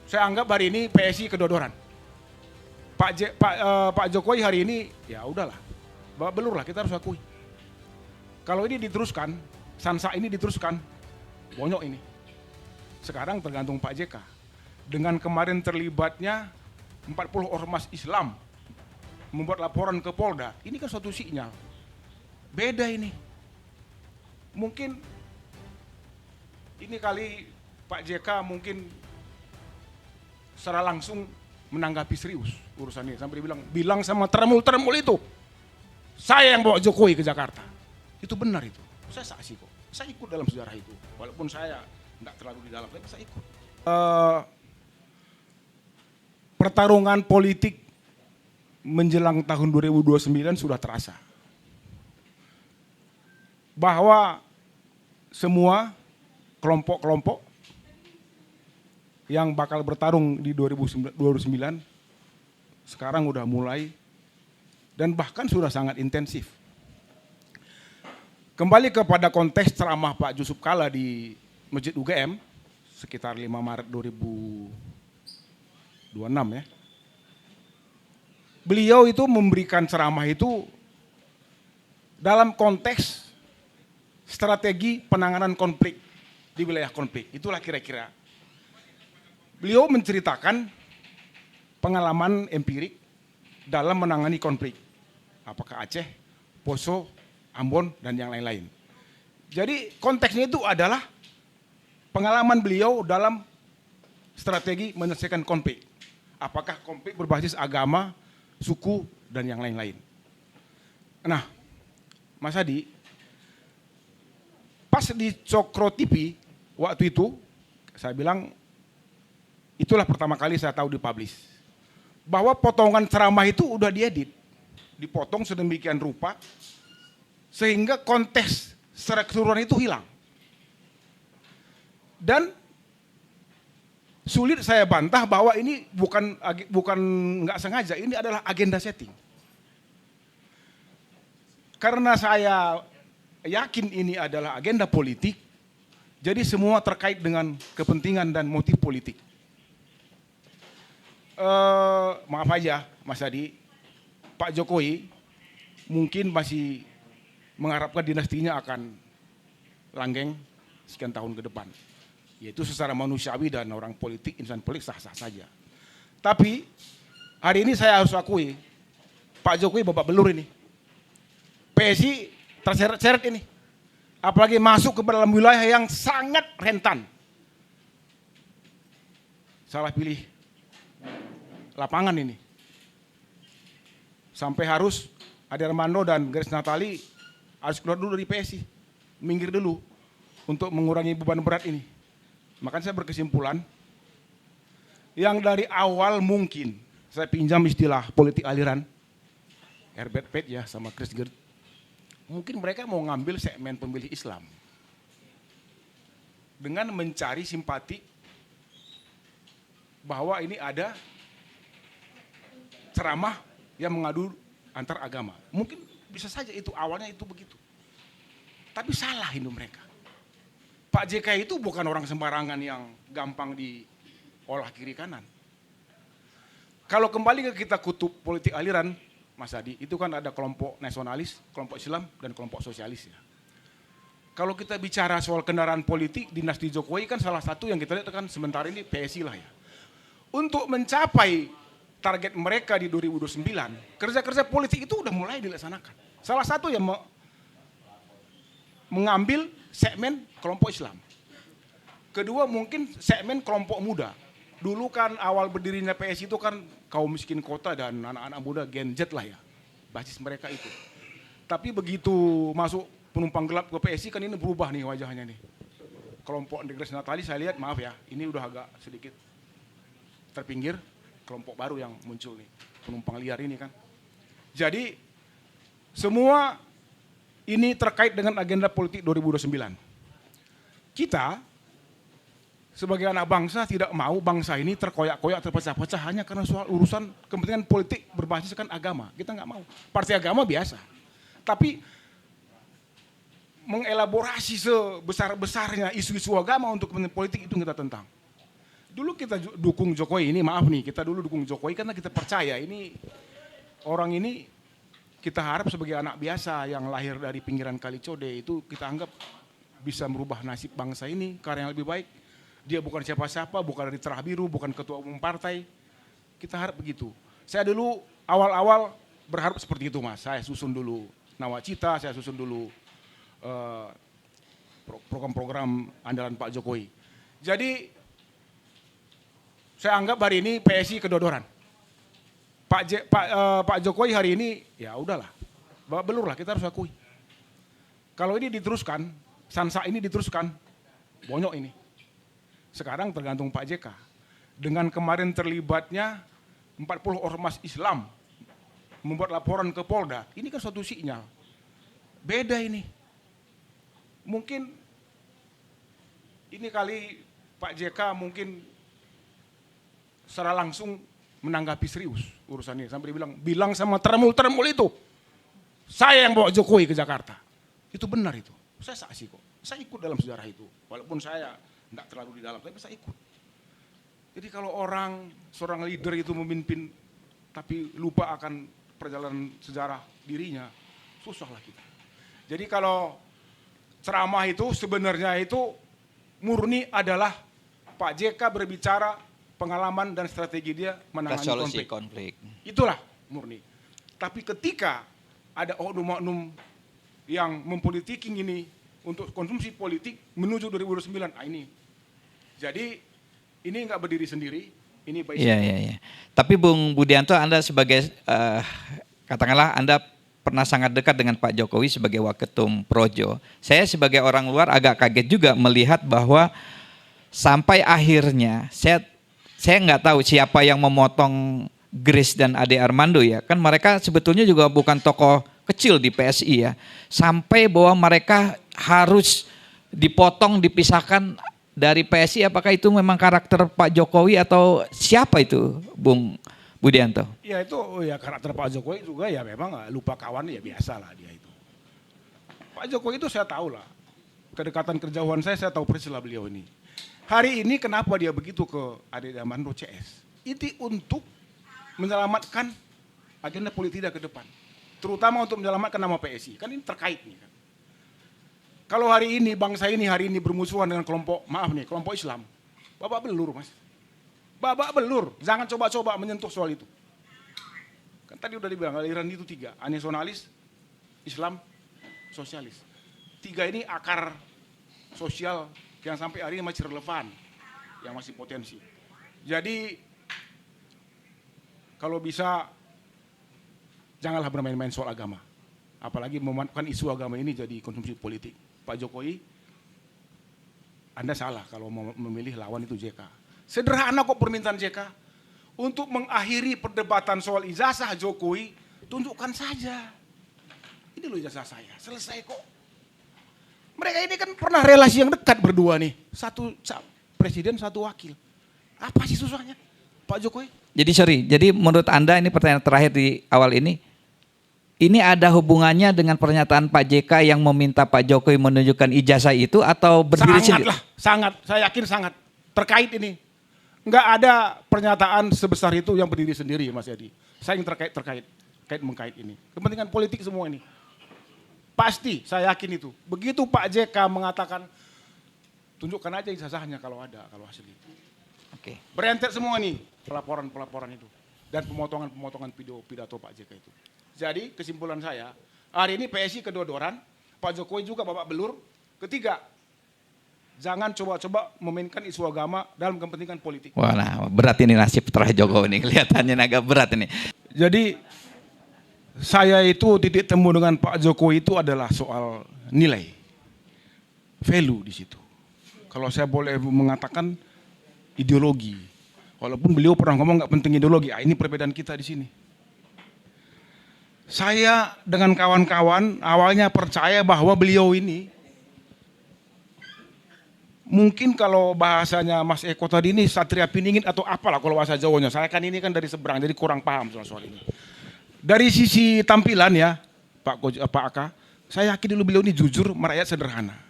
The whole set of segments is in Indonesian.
Saya anggap hari ini PSI kedodoran. Pak Jokowi hari ini ya udahlah, babak belur lah, kita harus akui. Kalau ini diteruskan, Sansa ini diteruskan, bonyok ini. Sekarang tergantung Pak JK. Dengan kemarin terlibatnya 40 ormas Islam membuat laporan ke Polda, ini kan suatu sinyal. Beda ini. Mungkin ini kali Pak JK mungkin secara langsung menanggapi serius urusan ini. Sampai bilang sama termul itu, saya yang bawa Jokowi ke Jakarta. Itu benar itu. Saya saksi kok. Saya ikut dalam sejarah itu. Walaupun saya tidak terlalu di dalam, tapi saya ikut. Pertarungan politik menjelang tahun 2029 sudah terasa. Bahwa semua kelompok-kelompok yang bakal bertarung di 2029 sekarang udah mulai dan bahkan sudah sangat intensif. Kembali kepada konteks ceramah Pak Jusuf Kalla di Masjid UGM sekitar 5 Maret 2026 ya. Beliau itu memberikan ceramah itu dalam konteks strategi penanganan konflik di wilayah konflik. Itulah kira-kira. Beliau menceritakan pengalaman empirik dalam menangani konflik. Apakah Aceh, Poso, Ambon, dan yang lain-lain. Jadi konteksnya itu adalah pengalaman beliau dalam strategi menyelesaikan konflik. Apakah konflik berbasis agama, suku, dan yang lain-lain. Nah, Mas Hadi, pas di Cokro TV waktu itu, saya bilang, itulah pertama kali saya tahu dipublish. Bahwa potongan ceramah itu udah diedit. Dipotong sedemikian rupa, sehingga konteks secara keseluruhan itu hilang. Dan sulit saya bantah bahwa ini bukan nggak sengaja, ini adalah agenda setting. Karena saya yakin ini adalah agenda politik, jadi semua terkait dengan kepentingan dan motif politik. Maaf aja Mas Hadi, Pak Jokowi mungkin masih mengharapkan dinastinya akan langgeng sekian tahun ke depan. Yaitu secara manusiawi dan orang politik, insan politik sah-sah saja. Tapi hari ini saya harus akui, Pak Jokowi babak belur ini. PSI terseret-seret ini. Apalagi masuk ke dalam wilayah yang sangat rentan. Salah pilih lapangan ini. Sampai harus Ade Armando dan Grace Natali harus keluar dulu dari PSI, minggir dulu untuk mengurangi beban berat ini. Makanya saya berkesimpulan, yang dari awal mungkin, saya pinjam istilah politik aliran, Herbert Pett ya sama Chris Gert, mungkin mereka mau ngambil segmen pemilih Islam. Dengan mencari simpati bahwa ini ada ceramah yang mengadu antar agama. Mungkin bisa saja itu awalnya itu begitu. Tapi salah itu mereka. Pak JK itu bukan orang sembarangan yang gampang diolah kiri kanan. Kalau kembali ke kita kutub politik aliran, Mas Hadi, itu kan ada kelompok nasionalis, kelompok Islam, dan kelompok sosialis ya. Kalau kita bicara soal kendaraan politik, dinasti Jokowi kan salah satu yang kita lihat kan sementara ini PSI lah ya. Untuk mencapai target mereka di 2029, kerja-kerja politik itu udah mulai dilaksanakan. Salah satu yang mengambil segmen kelompok Islam. Kedua mungkin segmen kelompok muda. Dulu kan awal berdirinya PSI itu kan kaum miskin kota dan anak-anak muda Gen Z lah ya. Basis mereka itu. Tapi begitu masuk penumpang gelap ke PSI kan ini berubah nih wajahnya nih. Kelompok Grace Natali saya lihat maaf ya, ini udah agak sedikit terpinggir. Kelompok baru yang muncul nih, penumpang liar ini kan. Jadi semua ini terkait dengan agenda politik 2029. Kita sebagai anak bangsa tidak mau bangsa ini terkoyak-koyak, terpecah-pecah hanya karena soal urusan kepentingan politik berbasiskan agama. Kita nggak mau. Partai agama biasa. Tapi mengelaborasi sebesar-besarnya isu-isu agama untuk kepentingan politik itu kita tentang. Dulu kita dukung Jokowi ini, maaf nih, kita dulu dukung Jokowi karena kita percaya ini orang ini kita harap sebagai anak biasa yang lahir dari pinggiran Kalicode itu kita anggap bisa merubah nasib bangsa ini ke arah yang lebih baik. Dia bukan siapa-siapa, bukan dari Cerah Biru, bukan ketua umum partai. Kita harap begitu. Saya dulu awal-awal berharap seperti itu Mas. Saya susun dulu Nawacita, saya susun dulu program-program andalan Pak Jokowi. Jadi saya anggap hari ini PSI kedodoran. Pak Jokowi hari ini ya udahlah, babak belur lah, kita harus akui. Kalau ini diteruskan, Sansa ini diteruskan, bonyok ini. Sekarang tergantung Pak JK. Dengan kemarin terlibatnya 40 ormas Islam membuat laporan ke Polda, ini kan suatu sinyal. Beda ini. Mungkin ini kali Pak JK mungkin secara langsung menanggapi serius urusan ini. Sampai dia bilang sama termul itu, saya yang bawa Jokowi ke Jakarta. Itu benar itu. Saya saksi kok. Saya ikut dalam sejarah itu. Walaupun saya tidak terlalu di dalam, tapi saya ikut. Jadi kalau seorang leader itu memimpin, tapi lupa akan perjalanan sejarah dirinya, susahlah kita. Jadi kalau ceramah itu sebenarnya itu murni adalah Pak JK berbicara pengalaman dan strategi dia menangani konflik. Itulah murni. Tapi ketika ada oknum-oknum yang mempolitiking ini untuk konsumsi politik menuju 2029, ini. Jadi ini nggak berdiri sendiri, ini baik. Iya. Tapi Bung Budianto, Anda sebagai katakanlah Anda pernah sangat dekat dengan Pak Jokowi sebagai Waketum Projo. Saya sebagai orang luar agak kaget juga melihat bahwa sampai akhirnya saya nggak tahu siapa yang memotong Grace dan Ade Armando ya. Kan mereka sebetulnya juga bukan tokoh kecil di PSI ya. Sampai bahwa mereka harus dipotong, dipisahkan dari PSI. Apakah itu memang karakter Pak Jokowi atau siapa itu, Bung Budianto? Ya itu ya karakter Pak Jokowi juga ya memang lupa kawan ya biasa lah dia itu. Pak Jokowi itu saya tahu lah. Kedekatan kejauhan saya tahu persis lah beliau ini. Hari ini kenapa dia begitu ke Ade Armando CS? Itu untuk menyelamatkan agenda politik dia ke depan. Terutama untuk menyelamatkan nama PSI. Kan ini terkait nih kan. Kalau hari ini bangsa ini bermusuhan dengan kelompok Islam, babak belur Mas. Babak belur, jangan coba-coba menyentuh soal itu. Kan tadi udah dibilang aliran itu 3, nasionalis, Islam, sosialis. 3 ini akar sosial yang sampai hari ini masih relevan, yang masih potensi. Jadi kalau bisa janganlah bermain-main soal agama. Apalagi memanfaatkan isu agama ini jadi konsumsi politik. Pak Jokowi, Anda salah kalau memilih lawan itu JK. Sederhana kok permintaan JK. Untuk mengakhiri perdebatan soal ijazah Jokowi, tunjukkan saja. Ini loh ijazah saya, selesai kok. Mereka ini kan pernah relasi yang dekat berdua nih. Satu presiden, satu wakil. Apa sih susahnya Pak Jokowi? Jadi menurut Anda, ini pertanyaan terakhir di awal ini ada hubungannya dengan pernyataan Pak JK yang meminta Pak Jokowi menunjukkan ijazah itu atau berdiri sendiri? Sangat, saya yakin sangat terkait ini. Enggak ada pernyataan sebesar itu yang berdiri sendiri Mas Yadi. Saya yang terkait mengkait ini. Kepentingan politik semua ini. Pasti, saya yakin itu. Begitu Pak JK mengatakan, tunjukkan aja ijazahnya kalau ada, kalau asli. Oke. Berentet semua nih pelaporan itu. Dan pemotongan pidato Pak JK itu. Jadi kesimpulan saya, hari ini PSI kedodoran, Pak Jokowi juga babak belur. Ketiga, jangan coba-coba memainkan isu agama dalam kepentingan politik. Wah, nah, berat ini nasib setelah Jokowi ini, kelihatannya agak berat ini. Jadi saya itu titik temu dengan Pak Jokowi itu adalah soal nilai, value di situ. Kalau saya boleh mengatakan ideologi, walaupun beliau pernah ngomong nggak penting ideologi, ini perbedaan kita di sini. Saya dengan kawan-kawan awalnya percaya bahwa beliau ini mungkin kalau bahasanya Mas Eko tadi ini satria piningit atau apalah kalau bahasa Jawanya. Saya kan ini kan dari seberang jadi kurang paham soal ini. Dari sisi tampilan ya Pak Aka, saya yakin dulu beliau ini jujur, merakyat, sederhana.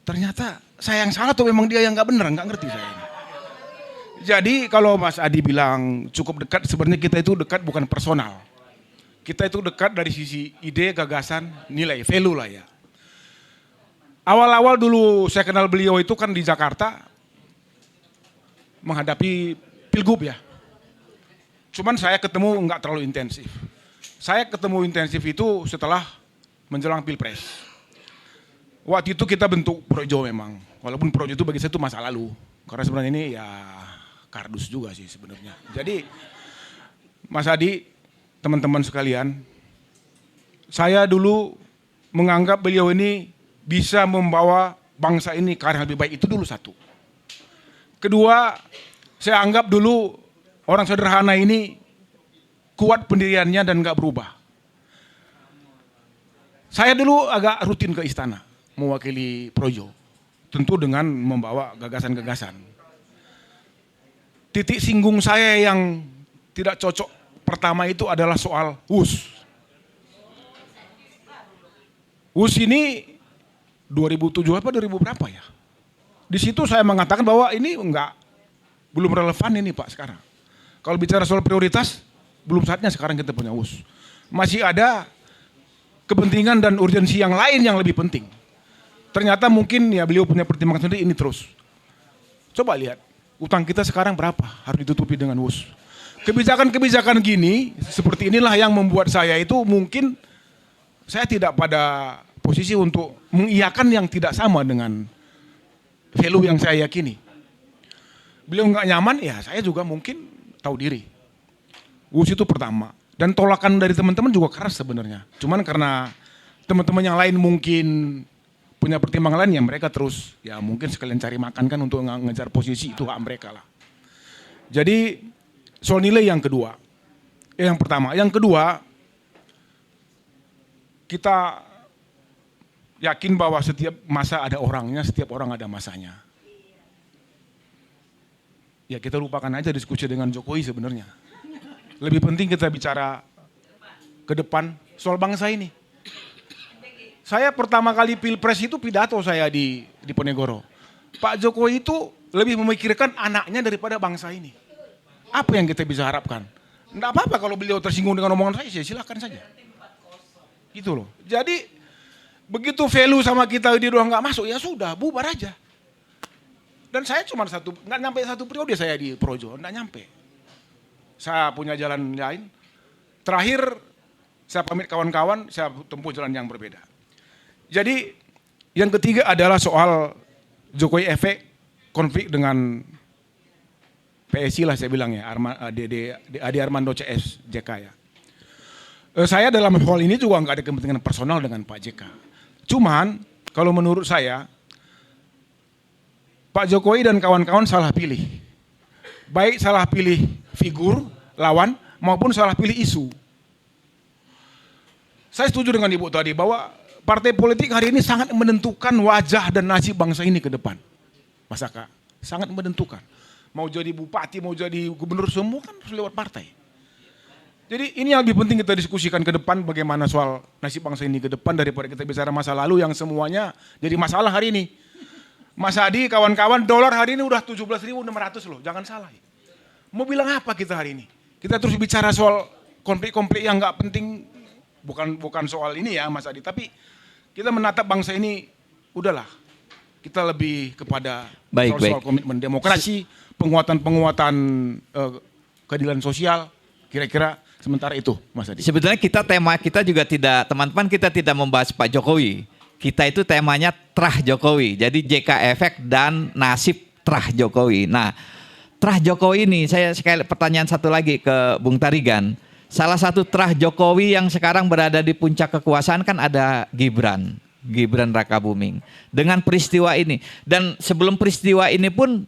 ternyata saya yang salah atau memang dia yang nggak bener, nggak ngerti saya ini. Jadi kalau Mas Adi bilang cukup dekat, sebenarnya kita itu dekat bukan personal. Kita itu dekat dari sisi ide, gagasan, nilai, value lah ya. Awal-awal dulu saya kenal beliau itu kan di Jakarta menghadapi Pilgub ya. Cuman saya ketemu nggak terlalu intensif. Saya ketemu intensif itu setelah menjelang Pilpres. Waktu itu kita bentuk Projo memang. Walaupun Projo itu bagi saya itu masa lalu. Karena sebenarnya ini ya kardus juga sih sebenarnya. Jadi Mas Adi, teman-teman sekalian, saya dulu menganggap beliau ini bisa membawa bangsa ini ke arah yang lebih baik, itu dulu satu. Kedua, saya anggap dulu orang sederhana ini kuat pendiriannya dan nggak berubah. Saya dulu agak rutin ke istana mewakili Projo, tentu dengan membawa gagasan-gagasan. Titik singgung saya yang tidak cocok pertama itu adalah soal WUS. WUS ini 2007 apa 2000 berapa ya? Di situ saya mengatakan bahwa ini belum relevan ini Pak sekarang. Kalau bicara soal prioritas, belum saatnya sekarang kita punya WUS. Masih ada kepentingan dan urgensi yang lain yang lebih penting. Ternyata mungkin ya beliau punya pertimbangan sendiri ini terus. Coba lihat, utang kita sekarang berapa harus ditutupi dengan WUS. Kebijakan-kebijakan gini, seperti inilah yang membuat saya itu mungkin saya tidak pada posisi untuk mengiyakan yang tidak sama dengan value yang saya yakini. Beliau nggak nyaman, ya saya juga mungkin tahu diri. WUS itu pertama. Dan tolakan dari teman-teman juga keras sebenarnya. Cuman karena teman-teman yang lain mungkin punya pertimbangan lain, ya mereka terus ya mungkin sekalian cari makan kan untuk ngejar posisi, itu hak mereka lah. Jadi soal nilai yang kedua. Yang pertama. Yang kedua, kita yakin bahwa setiap masa ada orangnya, setiap orang ada masanya. Ya kita lupakan aja diskusi dengan Jokowi sebenarnya. Lebih penting kita bicara ke depan soal bangsa ini. Saya pertama kali Pilpres itu pidato saya di Ponegoro. Pak Jokowi itu lebih memikirkan anaknya daripada bangsa ini. Apa yang kita bisa harapkan? Enggak apa-apa kalau beliau tersinggung dengan omongan saya, silakan saja. Gitu loh. Jadi begitu value sama kita dia doang nggak masuk, ya sudah bubar aja. Dan saya cuma nggak nyampe satu periode saya di Projo, nggak nyampe. Saya punya jalan lain. Terakhir saya pamit kawan-kawan, saya tempuh jalan yang berbeda. Jadi yang ketiga adalah soal Jokowi efek konflik dengan PSI lah saya bilang ya, Ade Armando CS JK ya. Saya dalam hal ini juga nggak ada kepentingan personal dengan Pak JK. Cuman kalau menurut saya Pak Jokowi dan kawan-kawan salah pilih. Baik salah pilih figur lawan maupun salah pilih isu. Saya setuju dengan Ibu tadi bahwa partai politik hari ini sangat menentukan wajah dan nasib bangsa ini ke depan. Mas Aka, sangat menentukan. Mau jadi bupati, mau jadi gubernur, semua kan harus lewat partai. Jadi ini yang lebih penting kita diskusikan ke depan, bagaimana soal nasib bangsa ini ke depan daripada kita bicara masa lalu yang semuanya jadi masalah hari ini. Mas Adi, kawan-kawan, dolar hari ini udah 17.600 loh, jangan salah. Mau bilang apa kita hari ini? Kita terus bicara soal konflik-konflik yang nggak penting, bukan soal ini ya Mas Adi, tapi kita menatap bangsa ini, udahlah, kita lebih kepada soal komitmen demokrasi, penguatan keadilan sosial, kira-kira sementara itu Mas Adi. Sebetulnya tema kita juga tidak, teman-teman kita tidak membahas Pak Jokowi. Kita itu temanya Trah Jokowi. Jadi JK efek dan nasib Trah Jokowi. Nah, Trah Jokowi ini saya sekali pertanyaan satu lagi ke Bung Tarigan. Salah satu Trah Jokowi yang sekarang berada di puncak kekuasaan kan ada Gibran Rakabuming. Dengan peristiwa ini, dan sebelum peristiwa ini pun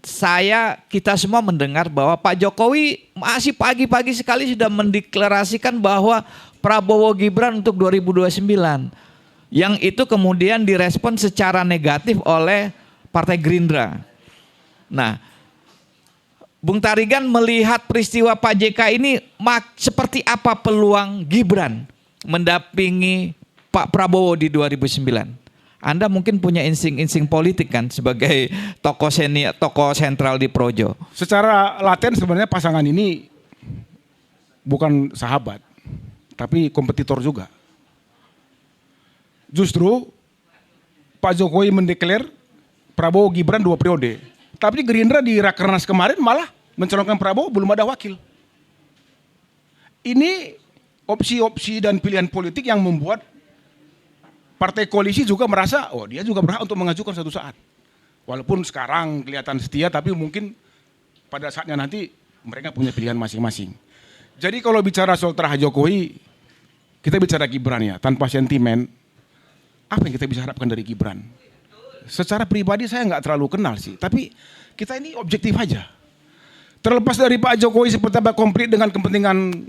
kita semua mendengar bahwa Pak Jokowi masih pagi-pagi sekali sudah mendeklarasikan bahwa Prabowo Gibran untuk 2029. Yang itu kemudian direspon secara negatif oleh Partai Gerindra. Nah, Bung Tarigan melihat peristiwa Pak JK ini seperti apa peluang Gibran mendampingi Pak Prabowo di 2009? Anda mungkin punya insting-insting politik kan sebagai tokoh sentral di Projo. Secara laten sebenarnya pasangan ini bukan sahabat, tapi kompetitor juga. Justru Pak Jokowi mendeklar Prabowo Gibran 2 periode. Tapi Gerindra di Rakernas kemarin malah mencalonkan Prabowo, belum ada wakil. Ini opsi-opsi dan pilihan politik yang membuat partai koalisi juga merasa, oh dia juga berhak untuk mengajukan suatu saat. Walaupun sekarang kelihatan setia, tapi mungkin pada saatnya nanti mereka punya pilihan masing-masing. Jadi kalau bicara soal terah Jokowi, kita bicara Gibran ya, tanpa sentimen, apa yang kita bisa harapkan dari Gibran? Secara pribadi saya nggak terlalu kenal sih, tapi kita ini objektif aja. Terlepas dari Pak Jokowi seperti apa komplit dengan kepentingan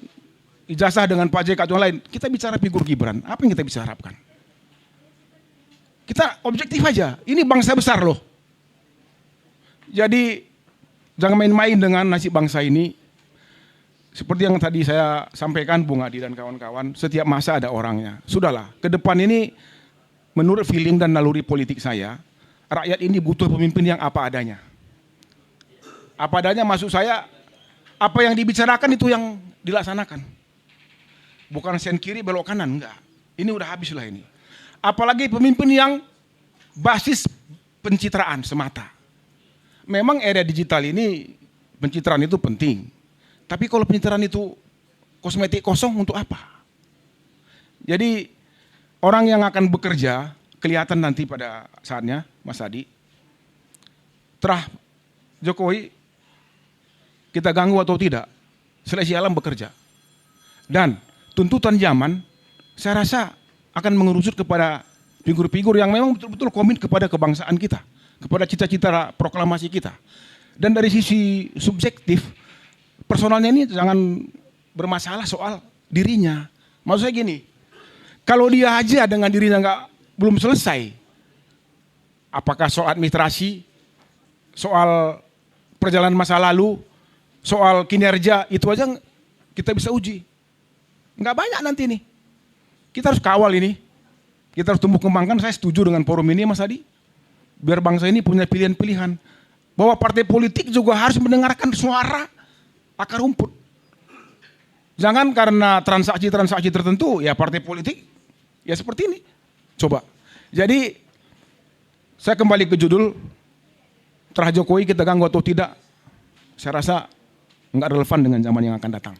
ijazah dengan Pak JK atau lain, kita bicara figur Gibran, apa yang kita bisa harapkan? Kita objektif aja, ini bangsa besar loh. Jadi jangan main-main dengan nasib bangsa ini. Seperti yang tadi saya sampaikan Bung Adi dan kawan-kawan, setiap masa ada orangnya. Sudahlah, ke depan ini menurut feeling dan naluri politik saya, rakyat ini butuh pemimpin yang apa adanya. Apa adanya maksud saya, apa yang dibicarakan itu yang dilaksanakan. Bukan sen kiri belok kanan, enggak. Ini udah habis lah ini. Apalagi pemimpin yang basis pencitraan semata. Memang era digital ini pencitraan itu penting. Tapi kalau pencitraan itu kosmetik kosong untuk apa? Jadi orang yang akan bekerja kelihatan nanti pada saatnya, Mas Adi. Terah Jokowi kita ganggu atau tidak, seleksi alam bekerja. Dan tuntutan zaman saya rasa akan mengerucut kepada figur-figur yang memang betul-betul komit kepada kebangsaan kita, kepada cita-cita proklamasi kita. Dan dari sisi subjektif, personalnya ini jangan bermasalah soal dirinya. Maksud saya gini, kalau dia aja dengan dirinya belum selesai, apakah soal administrasi, soal perjalanan masa lalu, soal kinerja, itu aja kita bisa uji. Nggak banyak nanti nih. Kita harus kawal ini. Kita harus tumbuh kembangkan. Saya setuju dengan forum ini Mas Adi. Biar bangsa ini punya pilihan-pilihan. Bahwa partai politik juga harus mendengarkan suara akar rumput. Jangan karena transaksi-transaksi tertentu, ya partai politik, ya seperti ini. Coba. Jadi, saya kembali ke judul, terah Jokowi kita ganggu atau tidak, saya rasa nggak relevan dengan zaman yang akan datang.